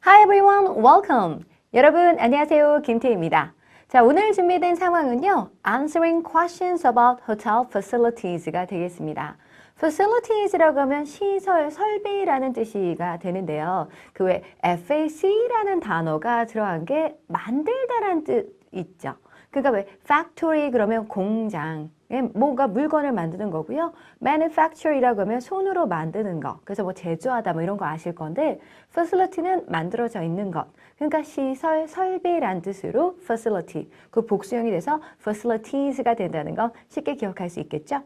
Hi everyone, welcome. 여러분 안녕하세요. 김태희입니다. 자, 오늘 준비된 상황은요. Answering questions about hotel facilities가 되겠습니다. facilities라고 하면 시설, 설비라는 뜻이가 되는데요. 그 외 FAC라는 단어가 들어간 게 만들다라는 뜻 있죠. 그러니까 왜 factory 그러면 공장, 뭔가 물건을 만드는 거고요. manufacture이라고 하면 손으로 만드는 거. 그래서 뭐 제조하다 뭐 이런 거 아실 건데 facility는 만들어져 있는 것. 그러니까 시설, 설비란 뜻으로 facility. 그 복수형이 돼서 facilities가 된다는 거 쉽게 기억할 수 있겠죠?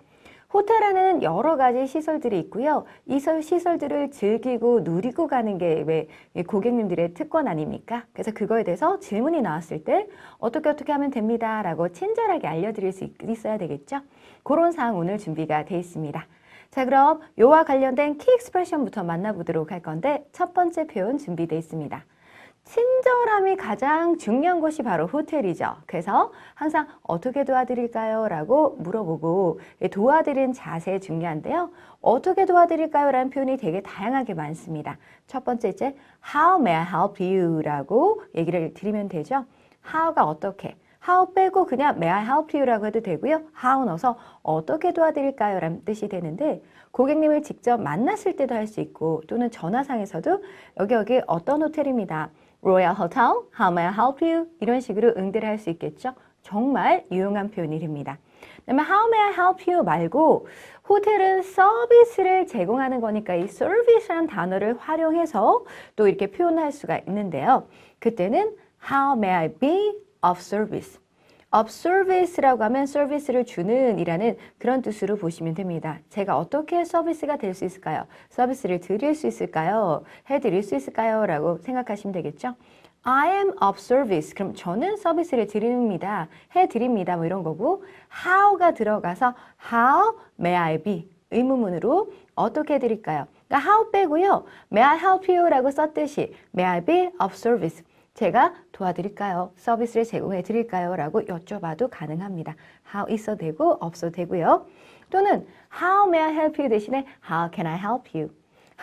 호텔 안에는 여러 가지 시설들이 있고요. 이 시설들을 즐기고 누리고 가는 게 왜 고객님들의 특권 아닙니까? 그래서 그거에 대해서 질문이 나왔을 때 어떻게 하면 됩니다. 라고 친절하게 알려드릴 수 있어야 되겠죠? 그런 사항 오늘 준비가 돼 있습니다. 자, 그럼 요와 관련된 키 익스프레션부터 만나보도록 할 건데 첫 번째 표현 준비되어 있습니다. 친절함이 가장 중요한 곳이 바로 호텔이죠. 그래서 항상 어떻게 도와드릴까요? 라고 물어보고 도와드리는 자세 중요한데요. 어떻게 도와드릴까요? 라는 표현이 되게 다양하게 많습니다. 첫 번째 이제 How may I help you? 라고 얘기를 드리면 되죠. How가 어떻게? How 빼고 그냥 may I help you? 라고 해도 되고요. How 넣어서 어떻게 도와드릴까요? 라는 뜻이 되는데 고객님을 직접 만났을 때도 할 수 있고 또는 전화상에서도 여기 어떤 호텔입니다. Royal Hotel, How may I help you? 이런 식으로 응대를 할 수 있겠죠. 정말 유용한 표현이 됩니다. 그다음에 How may I help you 말고 호텔은 서비스를 제공하는 거니까 이 service라는 단어를 활용해서 또 이렇게 표현할 수가 있는데요. 그때는 How may I be of service? of service라고 하면 서비스를 주는 이라는 그런 뜻으로 보시면 됩니다. 제가 어떻게 서비스가 될 수 있을까요? 서비스를 드릴 수 있을까요? 해드릴 수 있을까요? 라고 생각하시면 되겠죠. I am of service. 그럼 저는 서비스를 드립니다. 해드립니다. 뭐 이런 거고 how가 들어가서 how may I be? 의문문으로 어떻게 해드릴까요? 그러니까 how 빼고요. may I help you? 라고 썼듯이 may I be of service? 제가 도와드릴까요? 서비스를 제공해 드릴까요? 라고 여쭤봐도 가능합니다. how 있어도 되고 없어도 되고요. 또는 how may I help you 대신에 how can I help you?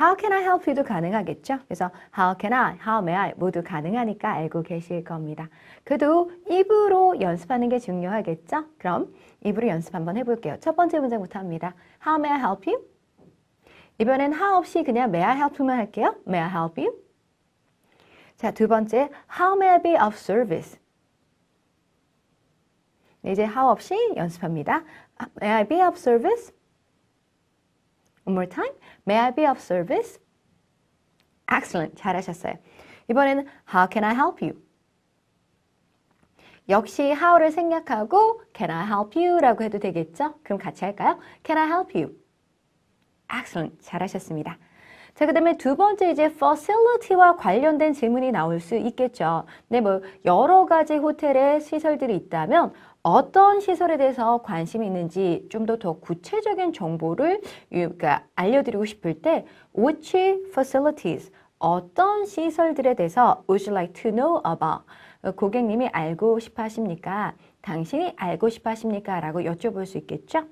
how can I help you도 가능하겠죠? 그래서 how can I, how may I 모두 가능하니까 알고 계실 겁니다. 그래도 입으로 연습하는 게 중요하겠죠? 그럼 입으로 연습 한번 해볼게요. 첫 번째 문장부터 합니다. how may I help you? 이번엔 how 없이 그냥 may I help you만 할게요. may I help you? 자, 두 번째, how may I be of service? 이제 how 없이 연습합니다. May I be of service? One more time. May I be of service? Excellent. 잘하셨어요. 이번에는 how can I help you? 역시 how를 생략하고 can I help you? 라고 해도 되겠죠? 그럼 같이 할까요? Can I help you? Excellent. 잘하셨습니다. 자, 그 다음에 두 번째 이제 facility와 관련된 질문이 나올 수 있겠죠. 네, 뭐 여러 가지 호텔에 시설들이 있다면 어떤 시설에 대해서 관심이 있는지 좀 더 구체적인 정보를 그러니까 알려드리고 싶을 때 which facilities, 어떤 시설들에 대해서 would you like to know about? 고객님이 알고 싶어 하십니까? 당신이 알고 싶어 하십니까? 라고 여쭤볼 수 있겠죠.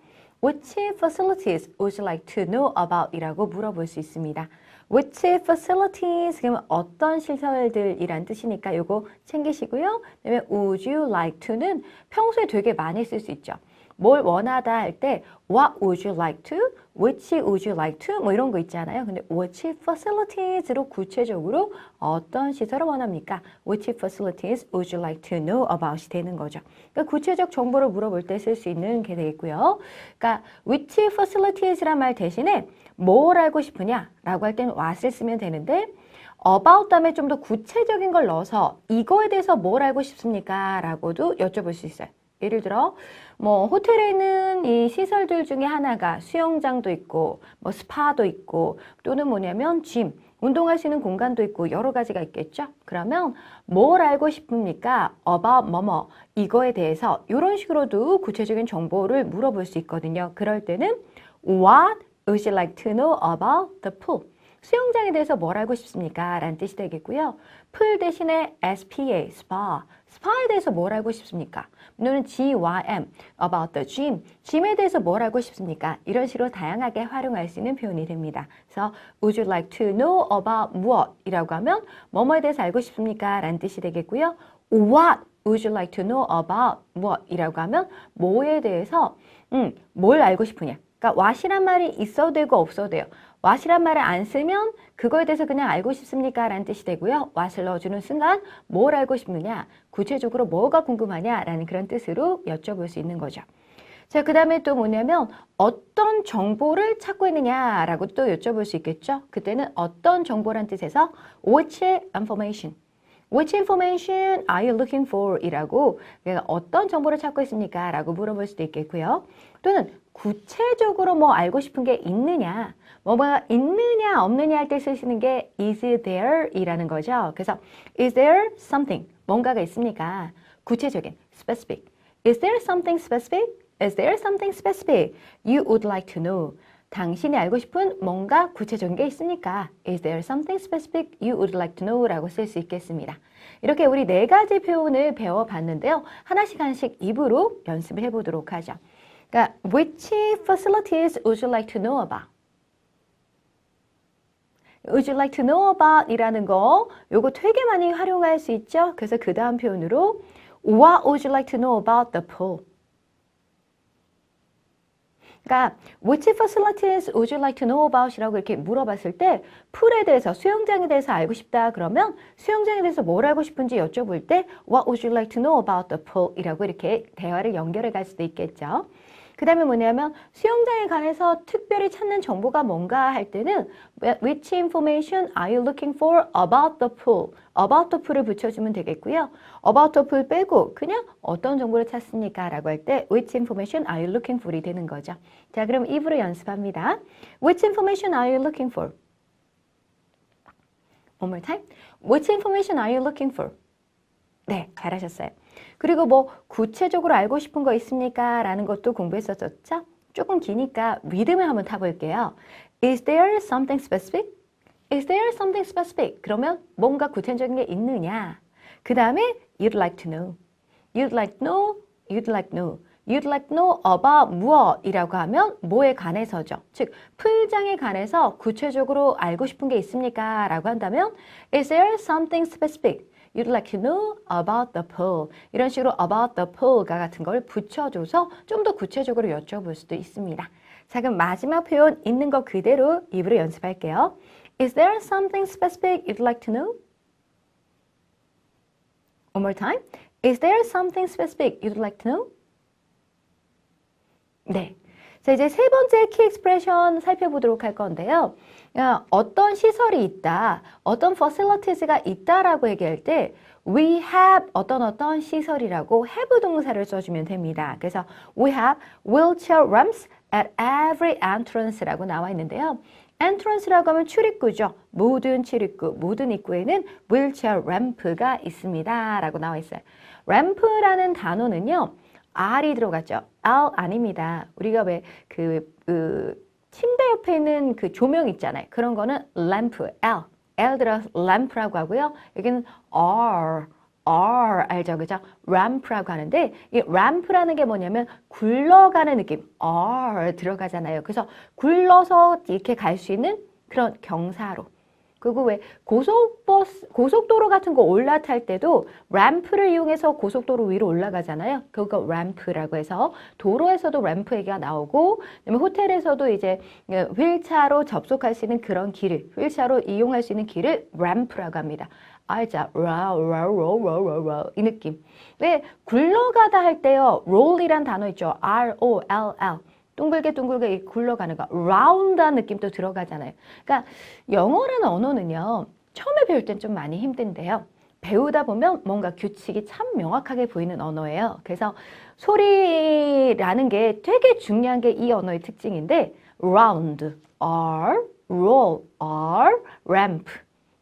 Which facilities would you like to know about? 이라고 물어볼 수 있습니다. Which facilities? 그러면 어떤 시설들이란 뜻이니까 요거 챙기시고요. 그다음에 would you like to는 평소에 되게 많이 쓸 수 있죠. 뭘 원하다 할 때 what would you like to? which would you like to? 뭐 이런 거 있잖아요. 근데 which facilities로 구체적으로 어떤 시설을 원합니까? which facilities would you like to know about이 되는 거죠. 그러니까 구체적 정보를 물어볼 때 쓸 수 있는 게 되겠고요. 그러니까 which facilities란 말 대신에 뭘 알고 싶으냐? 라고 할 때는 what을 쓰면 되는데 about 다음에 좀 더 구체적인 걸 넣어서 이거에 대해서 뭘 알고 싶습니까? 라고도 여쭤볼 수 있어요. 예를 들어 뭐 호텔에 있는 이 시설들 중에 하나가 수영장도 있고 뭐 스파도 있고 또는 뭐냐면 짐, 운동할 수 있는 공간도 있고 여러 가지가 있겠죠. 그러면 뭘 알고 싶습니까? about 뭐뭐 이거에 대해서 이런 식으로도 구체적인 정보를 물어볼 수 있거든요. 그럴 때는 what would you like to know about the pool? 수영장에 대해서 뭘 알고 싶습니까? 라는 뜻이 되겠고요. 풀 대신에 SPA, spa. 스파에 대해서 뭘 알고 싶습니까? 또는 GYM, about the gym. gym에 대해서 뭘 알고 싶습니까? 이런 식으로 다양하게 활용할 수 있는 표현이 됩니다. 그래서 would you like to know about 무엇이라고 하면 뭐뭐에 대해서 알고 싶습니까? 라는 뜻이 되겠고요. What would you like to know about 무엇이라고 하면 뭐에 대해서 뭘 알고 싶으냐. 그러니까 what이란 말이 있어도 되고 없어도 돼요. what이란 말을 안 쓰면 그거에 대해서 그냥 알고 싶습니까? 라는 뜻이 되고요. what을 넣어주는 순간 뭘 알고 싶느냐, 구체적으로 뭐가 궁금하냐 라는 그런 뜻으로 여쭤볼 수 있는 거죠. 자, 그 다음에 또 뭐냐면 어떤 정보를 찾고 있느냐라고 또 여쭤볼 수 있겠죠. 그때는 어떤 정보란 뜻에서 which information. Which information are you looking for? 이라고 그러니까 어떤 정보를 찾고 있습니까? 라고 물어볼 수도 있겠고요. 또는 구체적으로 뭐 알고 싶은 게 있느냐, 뭐가 있느냐 없느냐 할 때 쓰시는 게 is there 이라는 거죠. 그래서 is there something, 뭔가가 있습니까? 구체적인, specific. Is there something specific? Is there something specific you would like to know? 당신이 알고 싶은 뭔가 구체적인 게 있습니까? Is there something specific you would like to know? 라고 쓸 수 있겠습니다. 이렇게 우리 4가지 표현을 배워봤는데요. 하나씩 입으로 연습을 해보도록 하죠. 그러니까 which facilities would you like to know about? Would you like to know about 이라는 거 요거 되게 많이 활용할 수 있죠. 그래서 그 다음 표현으로 What would you like to know about the pool? 그러니까 which facilities would you like to know about? 이라고 이렇게 물어봤을 때 풀에 대해서, 수영장에 대해서 알고 싶다 그러면 수영장에 대해서 뭘 알고 싶은지 여쭤볼 때 What would you like to know about the pool? 이라고 이렇게 대화를 연결해 갈 수도 있겠죠. 그 다음에 뭐냐면 수영장에 관해서 특별히 찾는 정보가 뭔가 할 때는 Which information are you looking for about the pool? About the pool을 붙여주면 되겠고요. About the pool 빼고 그냥 어떤 정보를 찾습니까? 라고 할 때 Which information are you looking for이 되는 거죠. 자, 그럼 입으로 연습합니다. Which information are you looking for? One more time. Which information are you looking for? 네, 잘하셨어요. 그리고 뭐 구체적으로 알고 싶은 거 있습니까? 라는 것도 공부했었죠? 조금 기니까 리듬을 한번 타볼게요. Is there something specific? Is there something specific? 그러면 뭔가 구체적인 게 있느냐? 그 다음에 you'd like to know. You'd like to know. You'd like to know. You'd like to know about 무엇이라고 하면 뭐에 관해서죠. 즉, 풀장에 관해서 구체적으로 알고 싶은 게 있습니까? 라고 한다면 Is there something specific? You'd like to know about the pool. 이런 식으로 about the pool가 같은 걸 붙여줘서 좀 더 구체적으로 여쭤볼 수도 있습니다. 자, 그럼 마지막 표현 있는 거 그대로 입으로 연습할게요. Is there something specific you'd like to know? One more time. Is there something specific you'd like to know? 네. 자, 이제 세 번째 키 익스프레션 살펴보도록 할 건데요. 어떤 시설이 있다, 어떤 facilities가 있다라고 얘기할 때 we have 어떤 시설이라고 have 동사를 써주면 됩니다. 그래서 we have wheelchair ramps at every entrance라고 나와 있는데요. entrance라고 하면 출입구죠. 모든 출입구, 모든 입구에는 wheelchair ramp가 있습니다. 라고 나와 있어요. ramp라는 단어는요. R이 들어갔죠. R 아닙니다. 우리가 왜 침대 옆에 있는 그 조명 있잖아요. 그런 거는 램프, L 들어서 램프라고 하고요. 여기는 R 알죠? 그죠? 램프라고 하는데 이 램프라는 게 뭐냐면 굴러가는 느낌, R 들어가잖아요. 그래서 굴러서 이렇게 갈 수 있는 그런 경사로. 그리고 왜 고속도로 같은 거 올라탈 때도 램프를 이용해서 고속도로 위로 올라가잖아요. 그거 램프라고 해서 도로에서도 램프 얘기가 나오고, 그다음에 호텔에서도 이제 휠체어로 접속할 수 있는 그런 길을, 휠체어로 이용할 수 있는 길을 램프라고 합니다. 알죠? 이 느낌. 왜 굴러가다 할 때요, roll이란 단어 있죠. R-O-L-L. 둥글게 굴러가는 거, round한 느낌도 들어가잖아요. 그러니까 영어라는 언어는요, 처음에 배울 땐 좀 많이 힘든데요. 배우다 보면 뭔가 규칙이 참 명확하게 보이는 언어예요. 그래서 소리라는 게 되게 중요한 게 이 언어의 특징인데 round, R, roll, R, ramp.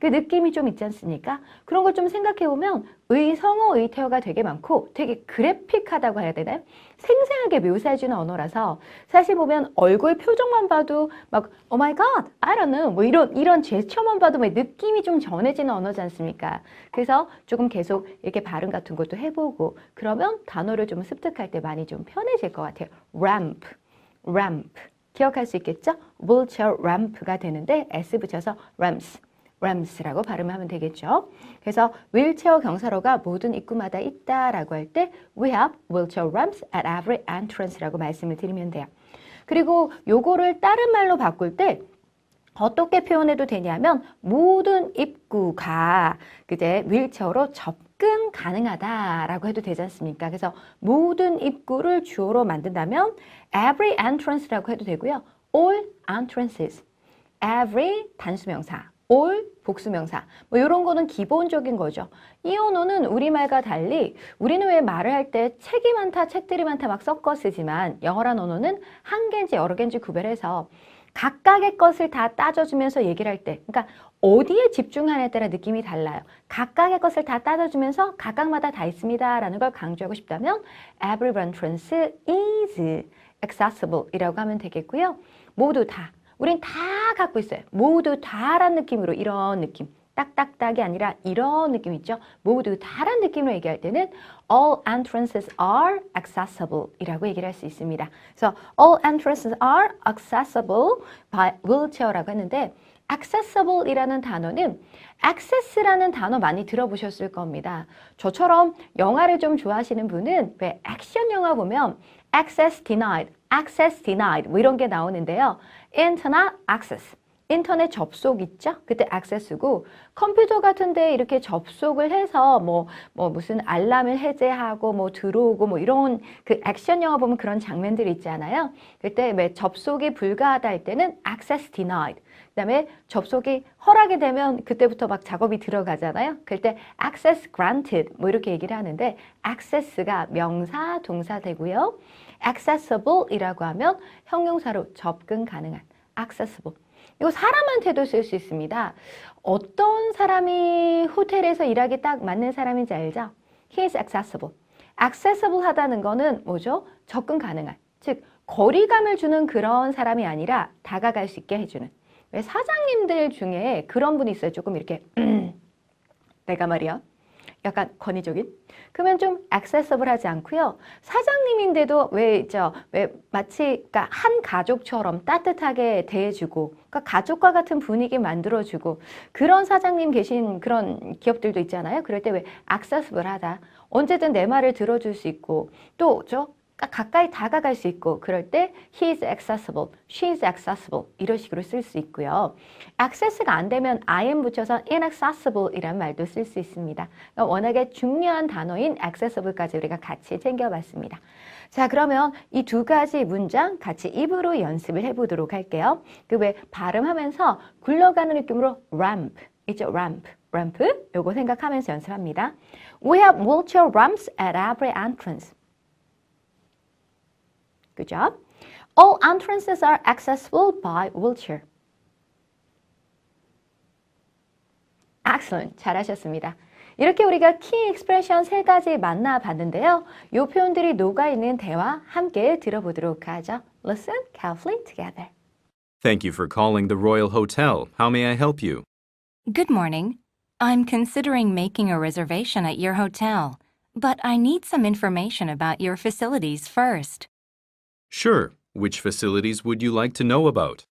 그 느낌이 좀 있지 않습니까? 그런 걸 좀 생각해 보면 의성어, 의태어가 되게 많고 되게 그래픽하다고 해야 되나요? 생생하게 묘사해주는 언어라서 사실 보면 얼굴 표정만 봐도 막 Oh my God, I don't know 뭐 이런 제스처만 봐도 막 느낌이 좀 전해지는 언어지 않습니까? 그래서 조금 계속 이렇게 발음 같은 것도 해보고 그러면 단어를 좀 습득할 때 많이 좀 편해질 것 같아요. ramp, ramp 기억할 수 있겠죠? wheelchair ramp가 되는데 S 붙여서 rams라고 발음하면 되겠죠. 그래서 휠체어 경사로가 모든 입구마다 있다라고 할 때 we have wheelchair ramps at every entrance라고 말씀을 드리면 돼요. 그리고 요거를 다른 말로 바꿀 때 어떻게 표현해도 되냐면 모든 입구가 그제 휠체어로 접근 가능하다라고 해도 되지 않습니까? 그래서 모든 입구를 주어로 만든다면 every entrance라고 해도 되고요. all entrances, every 단수명사, all 복수명사 뭐 이런 거는 기본적인 거죠. 이 언어는 우리말과 달리 우리는 왜 말을 할 때 책이 많다, 책들이 많다 막 섞어 쓰지만 영어란 언어는 한 개인지 여러 개인지 구별해서 각각의 것을 다 따져주면서 얘기를 할 때, 그러니까 어디에 집중하냐에 따라 느낌이 달라요. 각각의 것을 다 따져주면서 각각마다 다 있습니다라는 걸 강조하고 싶다면 every entrance is accessible 이라고 하면 되겠고요. 모두 다, 우린 다 갖고 있어요. 모두 다란 느낌으로 이런 느낌. 딱딱딱이 아니라 이런 느낌 있죠. 모두 다란 느낌으로 얘기할 때는 all entrances are accessible 이라고 얘기를 할 수 있습니다. 그래서 all entrances are accessible by wheelchair라고 했는데 accessible 이라는 단어는 access라는 단어 많이 들어보셨을 겁니다. 저처럼 영화를 좀 좋아하시는 분은 왜 액션 영화 보면 access denied 뭐 이런 게 나오는데요. internet access 인터넷 접속 있죠? 그때 access고 컴퓨터 같은데 이렇게 접속을 해서 뭐 무슨 알람을 해제하고 뭐 들어오고 뭐 이런 그 액션 영화 보면 그런 장면들이 있잖아요. 그때 왜 접속이 불가하다 할 때는 access denied. 그다음에 접속이 허락이 되면 그때부터 막 작업이 들어가잖아요. 그때 access granted 뭐 이렇게 얘기를 하는데 access가 명사 동사 되고요. accessible이라고 하면 형용사로 접근 가능한 accessible. 이거 사람한테도 쓸 수 있습니다. 어떤 사람이 호텔에서 일하기 딱 맞는 사람인지 알죠? He is accessible. accessible 하다는 거는 뭐죠? 접근 가능한. 즉, 거리감을 주는 그런 사람이 아니라 다가갈 수 있게 해주는. 왜 사장님들 중에 그런 분이 있어요. 조금 이렇게 내가 말이야. 약간 권위적인? 그러면 좀 accessible 하지 않고요. 사장님인데도 왜 마치 그러니까 한 가족처럼 따뜻하게 대해주고 그러니까 가족과 같은 분위기 만들어주고 그런 사장님 계신 그런 기업들도 있잖아요. 그럴 때 왜 accessible 하다. 언제든 내 말을 들어줄 수 있고 또 가까이 다가갈 수 있고 그럴 때 he is accessible, she is accessible 이런 식으로 쓸 수 있고요. access가 안 되면 im 붙여서 inaccessible 이란 말도 쓸 수 있습니다. 그러니까 워낙에 중요한 단어인 accessible까지 우리가 같이 챙겨봤습니다. 자, 그러면 이 두 가지 문장 같이 입으로 연습을 해보도록 할게요. 그 왜 발음하면서 굴러가는 느낌으로 ramp 있죠? ramp 요거 생각하면서 연습합니다. We have wheelchair ramps at every entrance. Good job. All entrances are accessible by wheelchair. Excellent. 잘하셨습니다. 이렇게 우리가 키 익스프레션 세 가지 만나봤는데요. 이 표현들이 녹아있는 대화 함께 들어보도록 하죠. Listen carefully together. Thank you for calling the Royal Hotel. How may I help you? Good morning. I'm considering making a reservation at your hotel, but I need some information about your facilities first. Sure. Which facilities would you like to know about?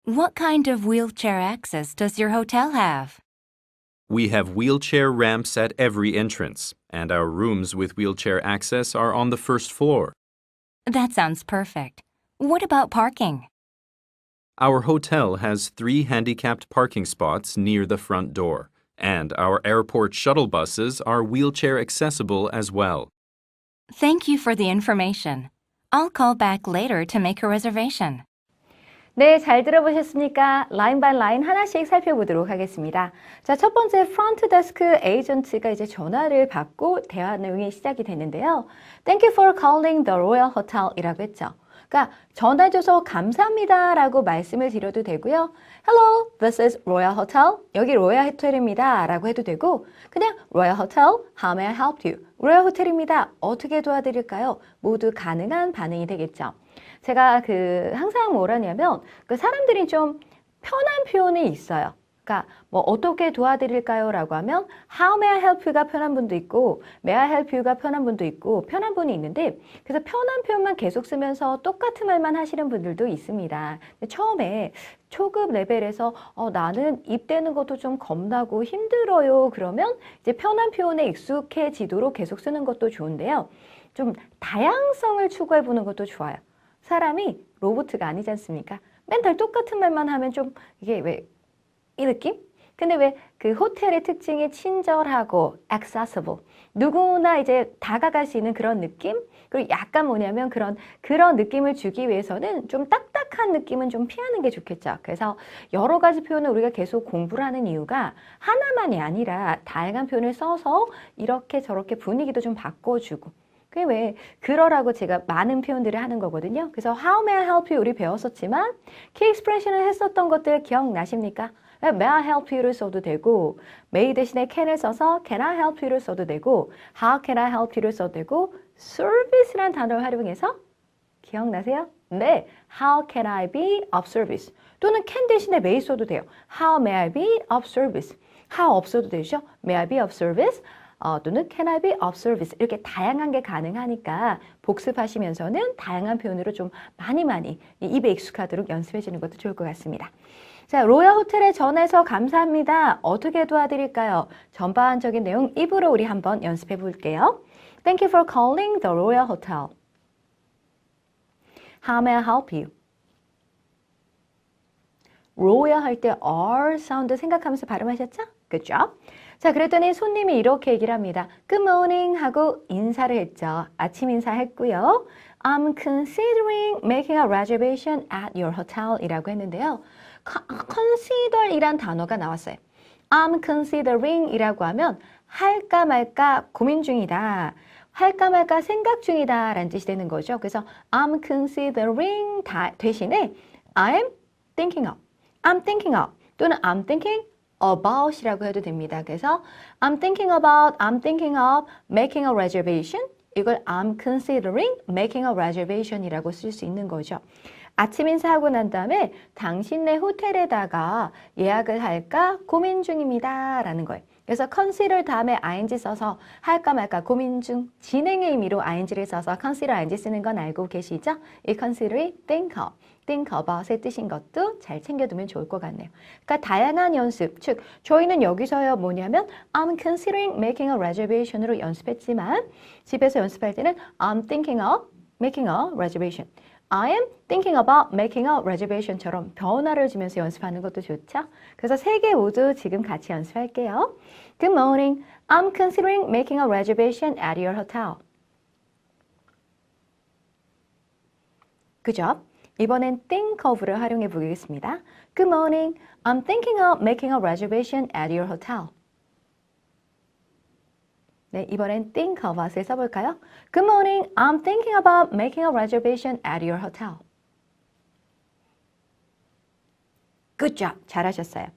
What kind of wheelchair access does your hotel have? We have wheelchair ramps at every entrance, and our rooms with wheelchair access are on the first floor. That sounds perfect. What about parking? Our hotel has 3 handicapped parking spots near the front door, and our airport shuttle buses are wheelchair accessible as well. Thank you for the information. I'll call back later to make a reservation. 네, 잘 들어보셨습니까? 라인 바이 라인 하나씩 살펴보도록 하겠습니다. 자, 첫 번째 프론트 데스크 에이전트가 이제 전화를 받고 대화 내용이 시작이 됐는데요. Thank you for calling the Royal Hotel 이라고 했죠. 그러니까 전화줘서 감사합니다 라고 말씀을 드려도 되고요. Hello, this is Royal Hotel. 여기 로얄 호텔입니다 라고 해도 되고 그냥 Royal Hotel, how may I help you? 로얄 호텔입니다. 어떻게 도와드릴까요? 모두 가능한 반응이 되겠죠. 제가 항상 뭐라냐면 그 사람들이 좀 편한 표현이 있어요. 그러니까 뭐 어떻게 도와드릴까요? 라고 하면 How may I help you가 편한 분도 있고 May I help you가 편한 분도 있고 편한 분이 있는데 그래서 편한 표현만 계속 쓰면서 똑같은 말만 하시는 분들도 있습니다. 처음에 초급 레벨에서 나는 입대는 것도 좀 겁나고 힘들어요. 그러면 이제 편한 표현에 익숙해지도록 계속 쓰는 것도 좋은데요. 좀 다양성을 추구해 보는 것도 좋아요. 사람이 로봇가 아니지 않습니까? 맨날 똑같은 말만 하면 좀 이게 왜 이 느낌? 근데 왜 그 호텔의 특징이 친절하고 accessible 누구나 이제 다가갈 수 있는 그런 느낌? 그리고 약간 뭐냐면 그런 느낌을 주기 위해서는 좀 딱딱한 느낌은 좀 피하는 게 좋겠죠. 그래서 여러 가지 표현을 우리가 계속 공부를 하는 이유가 하나만이 아니라 다양한 표현을 써서 이렇게 저렇게 분위기도 좀 바꿔주고 그게 왜 그러라고 제가 많은 표현들을 하는 거거든요. 그래서 How may I help you 우리 배웠었지만 키 익스프레션을 했었던 것들 기억나십니까? May I help you를 써도 되고 may 대신에 can을 써서 can I help you를 써도 되고 how can I help you를 써도 되고 service라는 단어를 활용해서 기억나세요? 네, how can I be of service 또는 can 대신에 may 써도 돼요. How may I be of service how 없어도 되죠. May I be of service 또는 can I be of service 이렇게 다양한 게 가능하니까 복습하시면서는 다양한 표현으로 좀 많이 입에 익숙하도록 연습해 주는 것도 좋을 것 같습니다. 자, 로얄 호텔에 전화해서 감사합니다. 어떻게 도와드릴까요? 전반적인 내용 입으로 우리 한번 연습해 볼게요. Thank you for calling the Royal Hotel. How may I help you? 로얄 할 때 R 사운드 생각하면서 발음하셨죠? 그죠? 자, 그랬더니 손님이 이렇게 얘기를 합니다. Good morning 하고 인사를 했죠. 아침 인사했고요. I'm considering making a reservation at your hotel 이라고 했는데요. consider 이란 단어가 나왔어요. I'm considering 이라고 하면 할까 말까 고민 중이다. 할까 말까 생각 중이다 라는 뜻이 되는 거죠. 그래서 I'm considering 대신에 I'm thinking of, I'm thinking of 또는 I'm thinking about 이라고 해도 됩니다. 그래서 I'm thinking of making a reservation 이걸 I'm considering making a reservation 이라고 쓸 수 있는 거죠. 아침 인사하고 난 다음에 당신네 호텔에다가 예약을 할까 고민 중입니다 라는 거예요. 그래서 consider 다음에 ing 써서 할까 말까 고민 중 진행의 의미로 ing를 써서 consider ing 쓰는 건 알고 계시죠? 이 consider이 think about의 뜻인 것도 잘 챙겨두면 좋을 것 같네요. 그러니까 다양한 연습, 즉 저희는 여기서요 뭐냐면 I'm considering making a reservation으로 연습했지만 집에서 연습할 때는 I'm thinking of making a reservation. I am thinking about making a reservation처럼 변화를 주면서 연습하는 것도 좋죠. 그래서 세 개 모두 지금 같이 연습할게요. Good morning. I'm considering making a reservation at your hotel. 그죠? 이번엔 think of를 활용해 보겠습니다. Good morning. I'm thinking of making a reservation at your hotel. 네, 이번엔 think about을 써볼까요? Good morning. I'm thinking about making a reservation at your hotel. Good job. 잘하셨어요.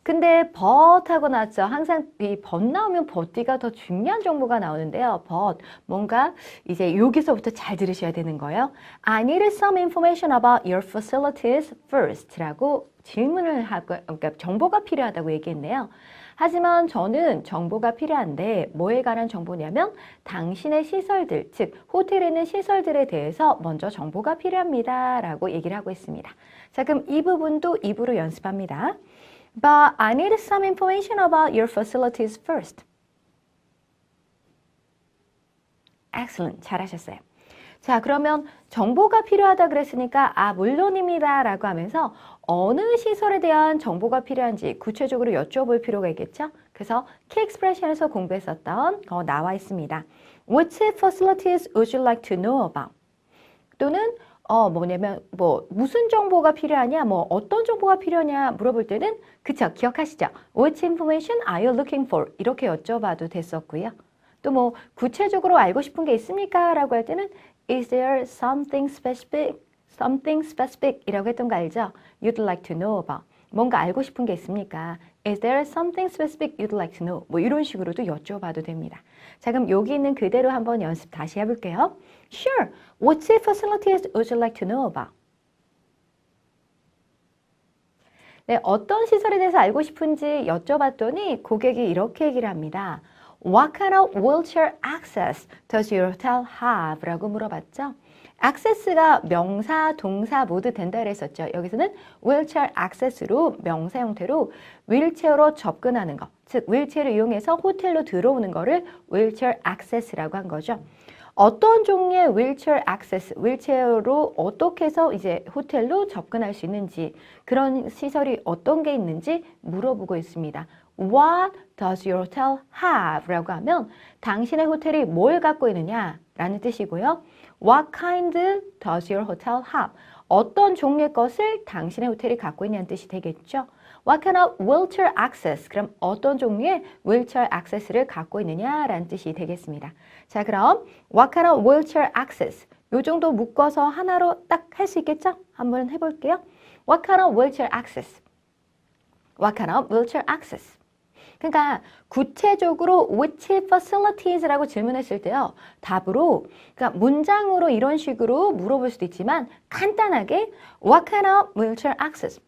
근데 but 하고 나왔죠. 항상 이 but 나오면 but 뒤가 더 중요한 정보가 나오는데요. but 뭔가 이제 여기서부터 잘 들으셔야 되는 거예요. I need some information about your facilities first 라고 질문을 하고 그러니까 정보가 필요하다고 얘기했네요. 하지만 저는 정보가 필요한데 뭐에 관한 정보냐면 당신의 시설들, 즉 호텔에 있는 시설들에 대해서 먼저 정보가 필요합니다 라고 얘기를 하고 있습니다. 자, 그럼 이 부분도 입으로 연습합니다. But I need some information about your facilities first. Excellent. 잘하셨어요. 자, 그러면 정보가 필요하다 그랬으니까 물론입니다 라고 하면서 어느 시설에 대한 정보가 필요한지 구체적으로 여쭤볼 필요가 있겠죠? 그래서 키 익스프레션에서 공부했었던 거 나와 있습니다. Which facilities would you like to know about? 또는 뭐냐면 무슨 정보가 필요하냐, 어떤 정보가 필요하냐 물어볼 때는 그쵸, 기억하시죠? Which information are you looking for? 이렇게 여쭤봐도 됐었고요. 또 구체적으로 알고 싶은 게 있습니까? 라고 할 때는 Is there something specific something specific 이라고 했던 거 알죠? You'd like to know about. 뭔가 알고 싶은 게 있습니까? Is there something specific you'd like to know? 뭐 이런 식으로도 여쭤봐도 됩니다. 자, 그럼 여기 있는 그대로 한번 연습 다시 해볼게요. Sure. What facilities would you like to know about? 네, 어떤 시설에 대해서 알고 싶은지 여쭤봤더니 고객이 이렇게 얘기를 합니다. What kind of wheelchair access does your hotel have? 라고 물어봤죠. access가 명사, 동사 모두 된다 그랬었죠. 여기서는 wheelchair access로 명사 형태로 휠체어로 접근하는 것, 즉 휠체어를 이용해서 호텔로 들어오는 거를 wheelchair access라고 한 거죠. 어떤 종류의 wheelchair access, 휠체어로 어떻게 해서 이제 호텔로 접근할 수 있는지, 그런 시설이 어떤 게 있는지 물어보고 있습니다. What does your hotel have? 라고 하면 당신의 호텔이 뭘 갖고 있느냐 라는 뜻이고요. What kind does your hotel have? 어떤 종류의 것을 당신의 호텔이 갖고 있냐는 뜻이 되겠죠. What kind of wheelchair access? 그럼 어떤 종류의 wheelchair access를 갖고 있느냐라는 뜻이 되겠습니다. 자, 그럼 what kind of wheelchair access? 요 정도 묶어서 하나로 딱 할 수 있겠죠? 한번 해볼게요. What kind of wheelchair access? What kind of wheelchair access? 그러니까 구체적으로 which facilities라고 질문했을 때요. 답으로 그러니까 문장으로 이런 식으로 물어볼 수도 있지만 간단하게 what kind of wheelchair access?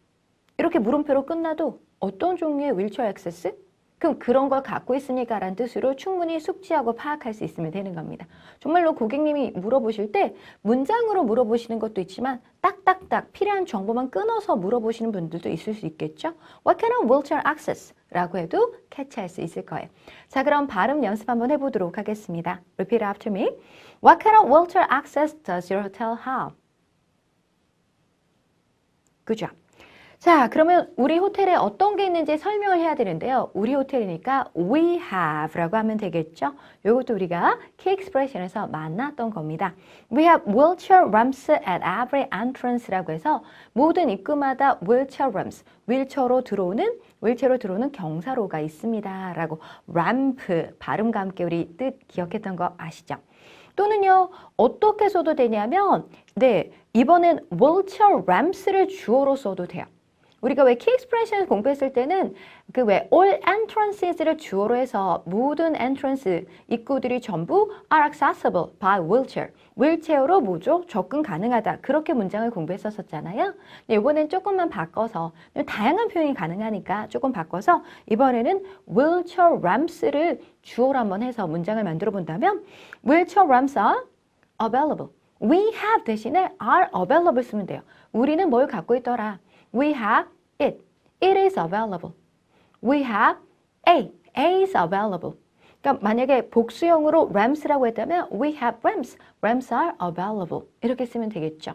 이렇게 물음표로 끝나도 어떤 종류의 휠체어 액세스? 그럼 그런 걸 갖고 있으니까 라는 뜻으로 충분히 숙지하고 파악할 수 있으면 되는 겁니다. 정말로 고객님이 물어보실 때 문장으로 물어보시는 것도 있지만 딱딱딱 필요한 정보만 끊어서 물어보시는 분들도 있을 수 있겠죠. What kind of wheelchair access? 라고 해도 캐치할 수 있을 거예요. 자, 그럼 발음 연습 한번 해보도록 하겠습니다. Repeat after me. What kind of wheelchair access does your hotel have? Good job. 자, 그러면 우리 호텔에 어떤 게 있는지 설명을 해야 되는데요. 우리 호텔이니까 we have라고 하면 되겠죠. 이것도 우리가 key expression에서 만났던 겁니다. We have wheelchair ramps at every entrance라고 해서 모든 입구마다 wheelchair ramps, 휠체어로 들어오는 경사로가 있습니다. 라고 ramp, 발음과 함께 우리 뜻 기억했던 거 아시죠? 또는요, 어떻게 써도 되냐면, 네, 이번엔 wheelchair ramps를 주어로 써도 돼요. 우리가 왜 key expression 공부했을 때는 그 왜 all entrances를 주어로 해서 모든 entrance 입구들이 전부 are accessible by wheelchair. 휠체어로 뭐죠? 접근 가능하다. 그렇게 문장을 공부했었잖아요. 이번엔 조금만 바꿔서 다양한 표현이 가능하니까 조금 바꿔서 이번에는 wheelchair ramps를 주어로 한번 해서 문장을 만들어 본다면 wheelchair ramps are available. We have 대신에 are available 쓰면 돼요. 우리는 뭘 갖고 있더라. We have it. It is available. We have A. A is available. 그러니까 만약에 복수형으로 ramps라고 했다면 we have ramps. Ramps are available. 이렇게 쓰면 되겠죠.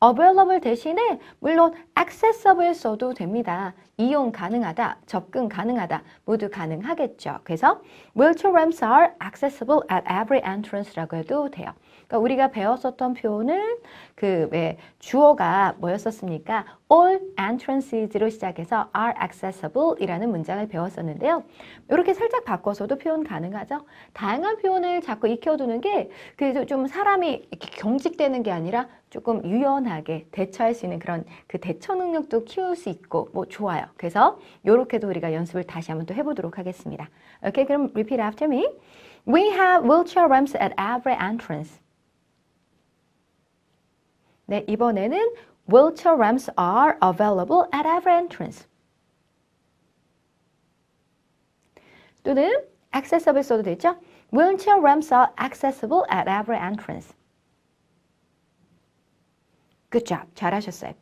available 대신에 물론 accessible 써도 됩니다. 이용 가능하다, 접근 가능하다 모두 가능하겠죠. 그래서 wheelchair ramps are accessible at every entrance라고 해도 돼요. 그러니까 우리가 배웠었던 표현은 그 왜 주어가 뭐였었습니까? All entrances로 시작해서 are accessible 이라는 문장을 배웠었는데요. 이렇게 살짝 바꿔서도 표현 가능하죠. 다양한 표현을 자꾸 익혀두는 게 그래도 좀 사람이 이렇게 경직되는 게 아니라 조금 유연하게 대처할 수 있는 그런 그 대처 능력도 키울 수 있고 뭐 좋아요. 그래서 이렇게도 우리가 연습을 다시 한번 또 해보도록 하겠습니다. 오케이, 그럼 repeat after me. We have wheelchair ramps at every entrance. 네, 이번에는 wheelchair ramps are available at every entrance. 또는 accessible 써도 되죠? Wheelchair ramps are accessible at every entrance. Good job. 잘하셨어요.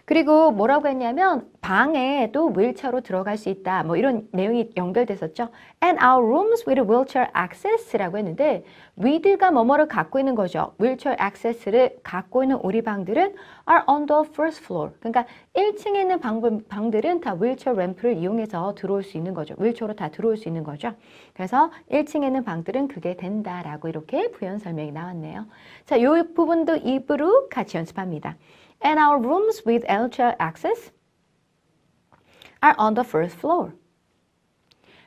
그리고 뭐라고 했냐면 방에도 휠체어로 들어갈 수 있다. 뭐 이런 내용이 연결됐었죠. And our rooms with wheelchair access라고 했는데 with가 뭐뭐를 갖고 있는 거죠. wheelchair access를 갖고 있는 우리 방들은 are on the first floor. 그러니까 1층에 있는 방들은 다 wheelchair ramp를 이용해서 들어올 수 있는 거죠. 휠체어로 다 들어올 수 있는 거죠. 그래서 1층에 있는 방들은 그게 된다라고 이렇게 부연 설명이 나왔네요. 자, 이 부분도 입으로 같이 연습합니다. And our rooms with wheelchair access are on the first floor.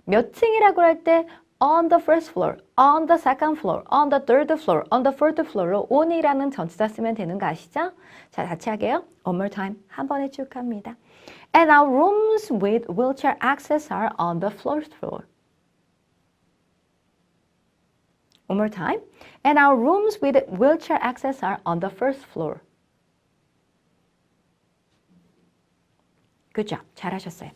몇 층이라고 할 때 on the first floor, on the second floor, on the third floor, on the fourth floor로 on이라는 전치사 쓰면 되는 거 아시죠? 자, 같이 하게요. One more time. 한 번에 쭉 갑니다. And our rooms with wheelchair access are on the fourth floor. One more time. And our rooms with wheelchair access are on the first floor. Good job. 잘하셨어요.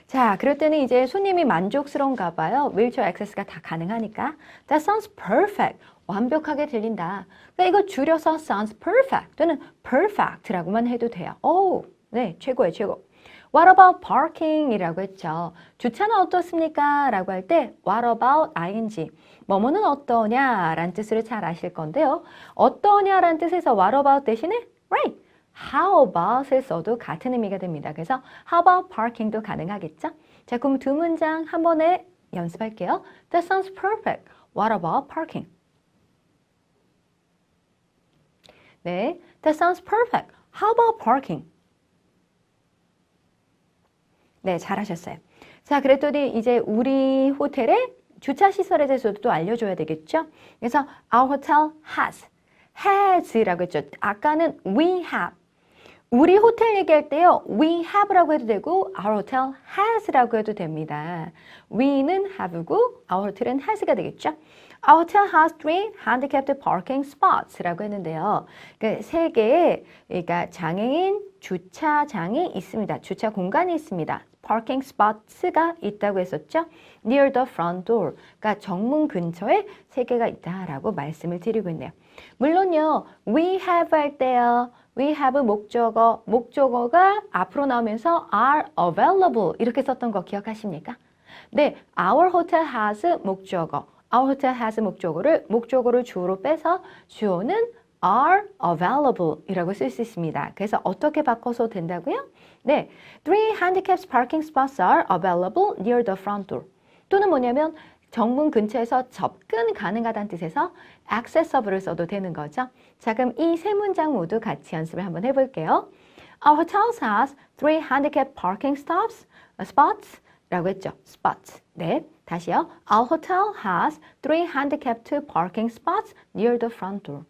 자, 그럴 때는 이제 손님이 만족스러운가 봐요. 휠체어 액세스가 다 가능하니까. That sounds perfect. 완벽하게 들린다. 그러니까 이거 줄여서 sounds perfect 또는 perfect라고만 해도 돼요. 오, 네, 최고예요, 최고. What about parking? 이라고 했죠. 주차는 어떻습니까? 라고 할 때 what about ing. 뭐뭐는 어떠냐? 라는 뜻으로 잘 아실 건데요. 어떠냐? 라는 뜻에서 what about 대신에 right. How about을 써도 같은 의미가 됩니다. 그래서 how about parking도 가능하겠죠? 자, 그럼 두 문장 한 번에 연습할게요. That sounds perfect. What about parking? 네, that sounds perfect. How about parking? 네, 잘하셨어요. 자, 그랬더니 이제 우리 호텔의 주차 시설에 대해서도 또 알려줘야 되겠죠? 그래서 our hotel has라고 했죠. 아까는 we have. 우리 호텔 얘기할 때요. We have라고 해도 되고 our hotel has라고 해도 됩니다. we는 have고 our hotel은 has가 되겠죠. Our hotel has 3 handicapped parking spots라고 했는데요. 그 세 개의 그러니까 장애인 주차장이 있습니다. 주차 공간이 있습니다. parking spots가 있다고 했었죠. near the front door. 그러니까 정문 근처에 세 개가 있다라고 말씀을 드리고 있네요. 물론요. we have 할 때요. we have 목적어가 앞으로 나오면서 are available 이렇게 썼던 거 기억하십니까? 네, our hotel has 목적어. Our hotel has 목적어를 주어로 빼서 주어는 are available 이라고 쓸 수 있습니다. 그래서 어떻게 바꿔서 된다고요? 네, 3 handicapped parking spots are available near the front door. 또는 뭐냐면 정문 근처에서 접근 가능하다는 뜻에서 accessible을 써도 되는 거죠. 자, 그럼 이 세 문장 모두 같이 연습을 한번 해볼게요. Our hotel has 3 handicapped parking spots 라고 했죠. spots. 네, 다시요. Our hotel has 3 handicapped parking spots near the front door.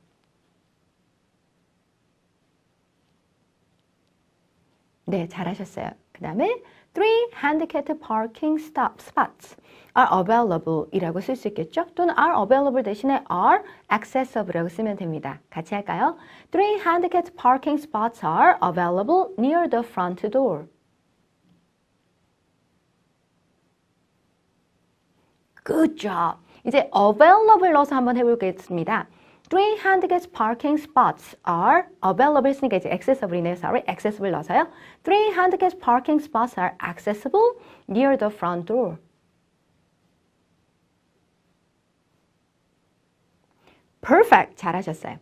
네, 잘하셨어요. 그 다음에 3 handicapped parking spots are available 이라고 쓸 수 있겠죠? 또는 are available 대신에 are accessible이라고 쓰면 됩니다. 같이 할까요? 3 handicapped parking spots are available near the front door. Good job. 이제 available 넣어서 한번 해보겠습니다. 3 handicapped parking spots are available 했으니까 이제 accessible이네요. Sorry, accessible 넣어서요. 3 handicapped parking spots are accessible near the front door. Perfect. 잘하셨어요.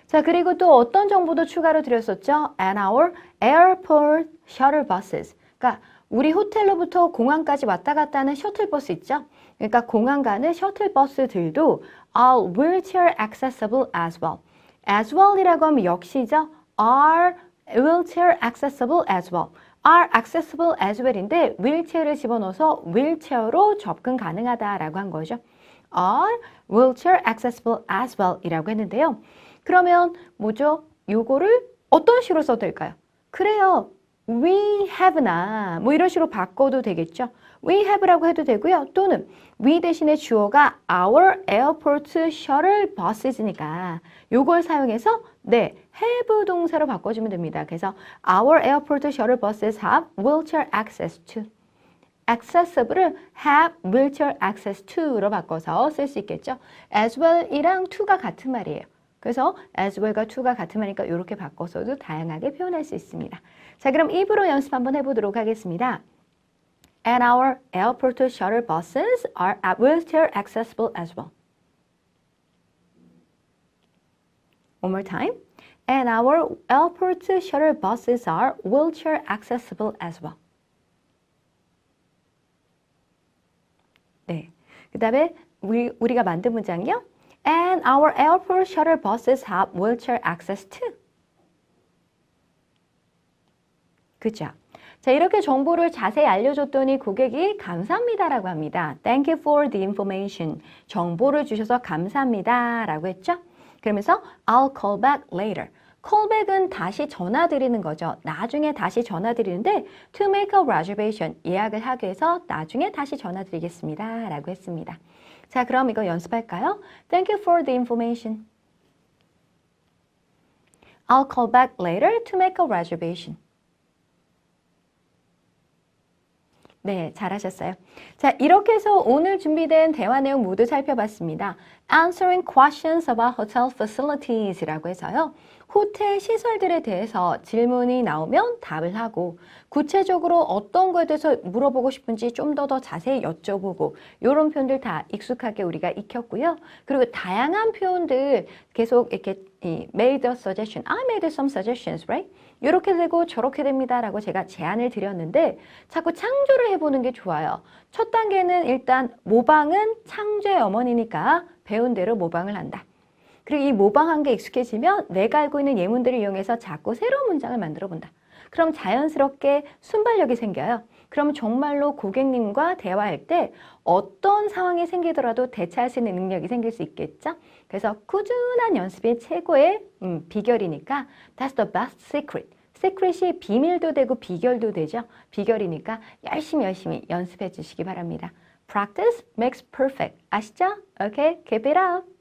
자, 그리고 또 어떤 정보도 추가로 드렸었죠? And our airport shuttle buses. 그러니까 우리 호텔로부터 공항까지 왔다 갔다 하는 셔틀버스 있죠? 그러니까 공항 가는 셔틀버스들도 are wheelchair accessible as well. as well이라고 하면 역시죠. are wheelchair accessible as well. are accessible as well인데 휠체어를 집어넣어서 휠체어로 접근 가능하다라고 한 거죠. are wheelchair accessible as well 이라고 했는데요. 그러면 뭐죠? 요거를 어떤 식으로 써도 될까요? 그래요. we have나 뭐 이런 식으로 바꿔도 되겠죠. we have라고 해도 되고요. 또는 we 대신에 주어가 our airport shuttle busses니까 요걸 사용해서 네, have 동사로 바꿔주면 됩니다. 그래서 our airport shuttle buses have wheelchair access to. accessible을 have wheelchair access to로 바꿔서 쓸 수 있겠죠. as well이랑 to가 같은 말이에요. 그래서 as well과 to가 같은 말이니까 이렇게 바꿔서도 다양하게 표현할 수 있습니다. 자, 그럼 입으로 연습 한번 해보도록 하겠습니다. And our airport shuttle buses are wheelchair accessible as well. One more time. And our airport shuttle buses are wheelchair accessible as well. 네. 그 다음에 우리가 만든 문장이요. And our airport shuttle buses have wheelchair access too. 그죠? 자, 이렇게 정보를 자세히 알려줬더니 고객이 감사합니다라고 합니다. Thank you for the information. 정보를 주셔서 감사합니다라고 했죠. 그러면서 I'll call back later. callback은 다시 전화드리는 거죠. 나중에 다시 전화드리는데 to make a reservation, 예약을 하기 위해서 나중에 다시 전화드리겠습니다 라고 했습니다. 자, 그럼 이거 연습할까요? Thank you for the information. I'll call back later to make a reservation. 네, 잘하셨어요. 자, 이렇게 해서 오늘 준비된 대화 내용 모두 살펴봤습니다. Answering questions about hotel facilities라고 해서요. 호텔 시설들에 대해서 질문이 나오면 답을 하고 구체적으로 어떤 거에 대해서 물어보고 싶은지 좀 더 자세히 여쭤보고 이런 표현들 다 익숙하게 우리가 익혔고요. 그리고 다양한 표현들 계속 이렇게 made a suggestion, I made some suggestions, right? 이렇게 되고 저렇게 됩니다라고 제가 제안을 드렸는데 자꾸 창조를 해보는 게 좋아요. 첫 단계는 일단 모방은 창조의 어머니니까 배운 대로 모방을 한다. 그리고 이 모방한 게 익숙해지면 내가 알고 있는 예문들을 이용해서 자꾸 새로운 문장을 만들어 본다. 그럼 자연스럽게 순발력이 생겨요. 그럼 정말로 고객님과 대화할 때 어떤 상황이 생기더라도 대처할 수 있는 능력이 생길 수 있겠죠? 그래서 꾸준한 연습이 최고의 비결이니까 That's the best secret. secret이 비밀도 되고 비결도 되죠. 비결이니까 열심히 연습해 주시기 바랍니다. Practice makes perfect. 아시죠? Okay, keep it up.